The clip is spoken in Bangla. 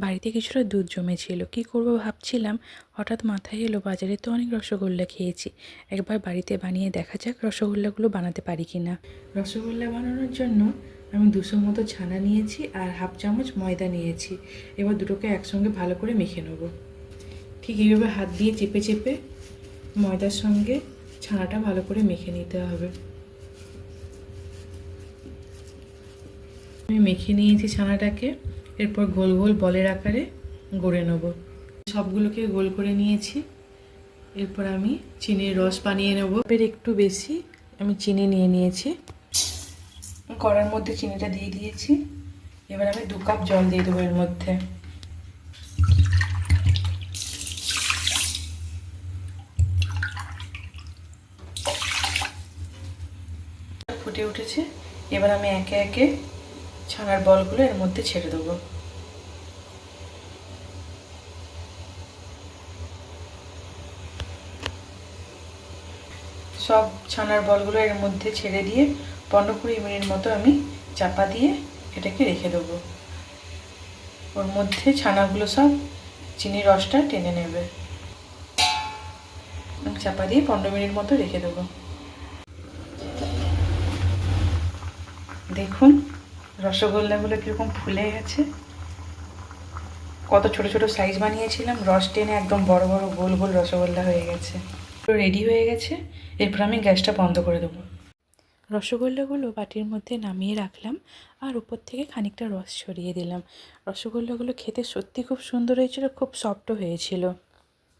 বাড়িতে কিছুটা দুধ জমেছিল, কি করব ভাবছিলাম। হঠাৎ মাথায় এলো বাজারে তো অনেক রসগোল্লা খেয়েছি, একবার বাড়িতে বানিয়ে দেখা যাক রসগোল্লাগুলো বানাতে পারি কি না। রসগোল্লা বানানোর জন্য আমি 200 মতো ছানা নিয়েছি আর হাফ চামচ ময়দা নিয়েছি। এবার দুটোকে একসঙ্গে ভালো করে মেখে নেব। ঠিক এইভাবে হাত দিয়ে চেপে চেপে ময়দার সঙ্গে ছানাটা ভালো করে মেখে নিতে হবে। আমি মেখে নিয়েছি ছানাটাকে, এরপর গোল গোল বলের আকারে গড়ে নেব। সবগুলোকে গোল করে নিয়েছি। এরপর আমি চিনির রস বানিয়ে নেব। এর একটু বেশি আমি চিনি নিয়ে নিয়েছি, কড়ার মধ্যে চিনিটা দিয়ে দিয়েছি। এবার আমি 2 কাপ জল দিয়ে দেবো এর মধ্যে। ফুটে উঠেছে, এবার আমি একে একে ছানার বলগুলো এর মধ্যে ছেড়ে দেবো। সব ছানার বলগুলো এর মধ্যে ছেড়ে দিয়ে 15-20 মিনিট মতো আমি চাপা দিয়ে এটাকে রেখে দেবো। ওর মধ্যে ছানাগুলো সব চিনির রসটা টেনে নেবে। চাপা দিয়ে 15 মিনিট মতো রেখে দেবো। দেখুন রসগোল্লাগুলো কীরকম ফুলে গেছে। কত ছোট ছোট সাইজ বানিয়েছিলাম, রস টেনে একদম বড় বড় গোল গোল রসগোল্লা হয়ে গেছে। রেডি হয়ে গেছে। এরপর আমি গ্যাসটা বন্ধ করে দেবো। রসগোল্লাগুলো বাটির মধ্যে নামিয়ে রাখলাম আর উপর থেকে খানিকটা রস ছড়িয়ে দিলাম। রসগোল্লাগুলো খেতে সত্যি খুব সুন্দর হয়েছিল, খুব সফটও হয়েছিল।